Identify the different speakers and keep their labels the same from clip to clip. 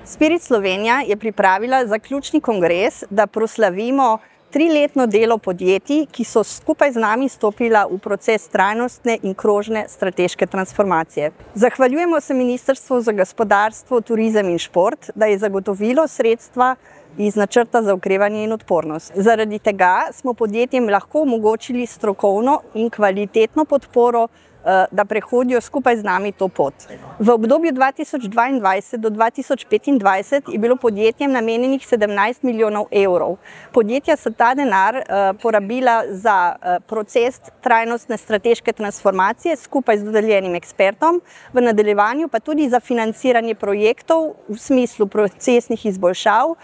Speaker 1: Spirit Slovenija je pripravila zaključni kongres, da proslavimo 3-letno delo podjetij, ki so skupaj z nami stopila v proces trajnostne in krožne strateške transformacije. Zahvaljujemo se Ministrstvu za gospodarstvo, turizem in šport, da je zagotovilo sredstva iz načrta za okrevanje in odpornost. Zaradi tega smo podjetjem lahko omogočili strokovno in kvalitetno podporo, da prehodijo skupaj z nami to pot. V obdobju 2022 do 2025 je bilo podjetjem namenjenih 17 milijonov evrov. Podjetja so ta denar porabila za proces trajnostne strateške transformacije skupaj z dodeljenim ekspertom, v nadaljevanju pa tudi za financiranje projektov v smislu procesnih izboljšav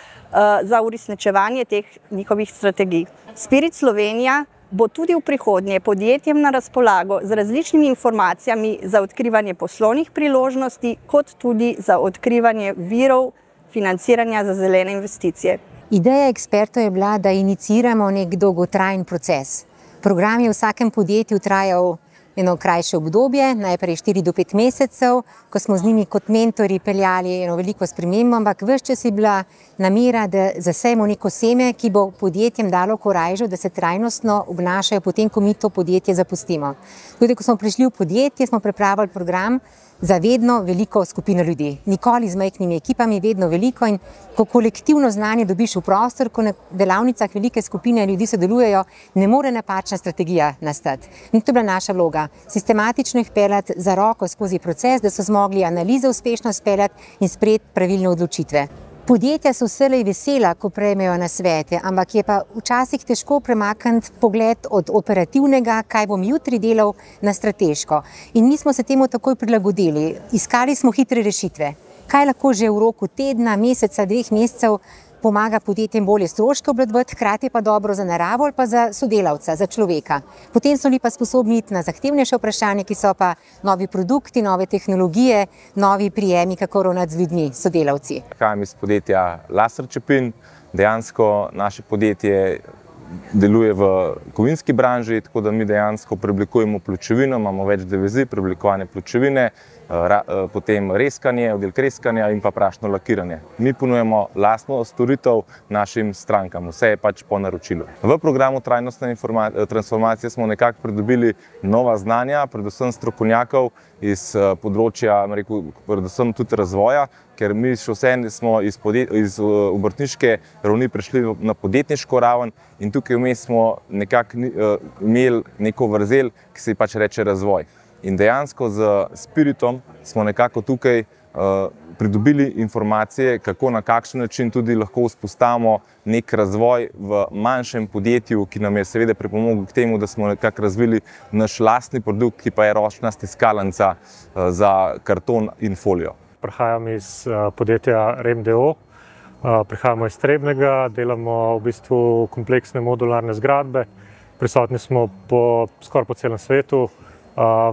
Speaker 1: za uresničevanje teh njihovih strategij. Spirit Slovenija bo tudi v prihodnje podjetjem na razpolago z različnimi informacijami za odkrivanje poslovnih priložnosti, kot tudi za odkrivanje virov financiranja za zelene investicije.
Speaker 2: Ideja ekspertov je bila, da iniciramo nek dolgotrajen proces. Program je v vsakem podjetju trajal eno krajše obdobje, najprej 4 do 5 mesecev, ko smo z njimi kot mentori peljali eno veliko spremembo, ampak ves čas je bila namera, da zasejemo neko seme, ki bo podjetjem dalo korajžo, da se trajnostno obnašajo potem, ko mi to podjetje zapustimo. Tudi, ko smo prišli v podjetje, smo pripravili program za vedno veliko skupino ljudi. Nikoli z majhnimi ekipami, vedno veliko, in ko kolektivno znanje dobiš v prostor, ko na delavnicah velike skupine ljudi sodelujejo, ne more napačna strategija nastati. In to je bila naša vloga. Sistematično jih peljati za roko skozi proces, da so zmogli analize uspešno speljati in sprejeti pravilne odločitve. Podjetja so vselej vesela, ko prejmejo nasvete, ampak je pa včasih težko premakniti pogled od operativnega, kaj bom jutri delal, na strateško. In mi smo se temu takoj prilagodili. Iskali smo hitre rešitve. Kaj lahko že v roku tedna, meseca, 2 mesecev pomaga podjetjem bolje stroške obvladovati, hkrati pa dobro za naravo ali pa za sodelavca, za človeka. Potem so li pa sposobni iti na zahtevnejše vprašanje, ki so pa novi produkti, nove tehnologije, novi prijemi, kako ravnati z ljudmi, sodelavci.
Speaker 3: Prihajam iz podjetja Laser Čepin. Dejansko naše podjetje deluje v kovinski branži, tako da mi dejansko preoblikujemo pločevino, imamo več divizij, preoblikovanje pločevine, potem reskanje, oddelek reskanja in pa prašno lakiranje. Mi ponujemo lastno storitev našim strankam, vse je pač po naročilu. V programu trajnostne transformacije smo nekako pridobili nova znanja, predvsem strokovnjakov iz področja, predvsem tudi razvoja, ker mi še vseeno smo iz obrtniške ravni prišli na podjetniško raven in tukaj vmes smo nekako imeli neko vrzel, ki se pač reče razvoj. In dejansko z Spiritom smo nekako tukaj pridobili informacije, kako na kakšen način tudi lahko vzpostavimo nek razvoj v manjšem podjetju, ki nam je seveda pripomogel k temu, da smo nekako razvili naš lastni produkt, ki pa je ročna stiskalnica za karton in folijo.
Speaker 4: Prihajam iz podjetja REM-DO, prihajamo iz Trebnjega, delamo v bistvu kompleksne modularne zgradbe, prisotni smo skoraj po celem svetu,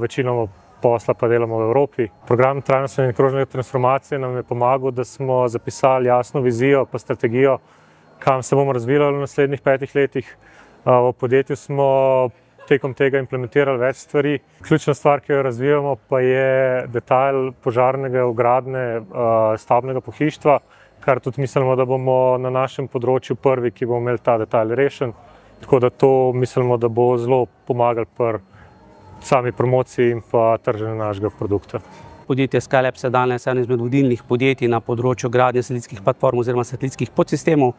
Speaker 4: večino posla pa delamo v Evropi. Program trajnostne in krožne transformacije nam je pomagal, da smo zapisali jasno vizijo pa strategijo, kam se bomo razvijali v naslednjih 5 letih. V podjetju smo tekom tega implementirali več stvari. Ključna stvar, ki jo razvijamo, pa je detajl požarnega ogradne stavbnega pohištva, kar tudi mislimo, da bomo na našem področju prvi, ki bomo imeli ta detajl rešen. Tako da to mislimo, da bo zelo pomagali pri sami promociji in pa trženju našega produkta.
Speaker 5: Podjetje Skylabs je danes eno izmed vodilnih podjetij na področju gradnje satelitskih platform oziroma satelitskih podsistemov.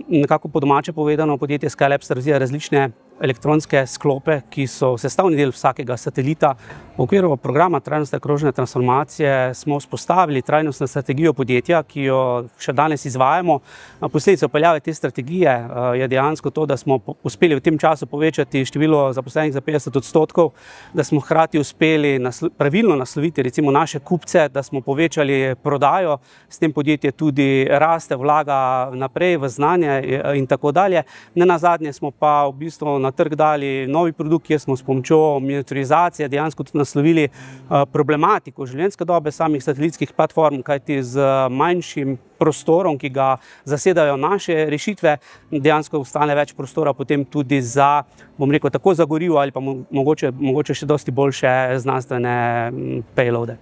Speaker 5: Nekako po domače povedano, podjetje Skylabs razvija različne elektronske sklope, ki so sestavni del vsakega satelita. V okviru programa trajnostne krožne transformacije smo vzpostavili trajnostno strategijo podjetja, ki jo še danes izvajamo. Posledica vpeljave te strategije je dejansko to, da smo uspeli v tem času povečati število zaposlenih za 50%, da smo hkrati uspeli pravilno nasloviti recimo naše kupce, da smo povečali prodajo, s tem podjetje tudi raste, vlaga naprej v znanje in tako dalje. Nenazadnje smo pa v bistvu na trg dali novi produkt, kjer smo s pomočjo miniaturizacije dejansko tudi naslovili problematiko življenjske dobe samih satelitskih platform, kajti z manjšim prostorom, ki ga zasedajo naše rešitve, dejansko ostane več prostora potem tudi za, bom rekel, tako za gorivo ali pa mogoče še dosti boljše znanstvene payloade.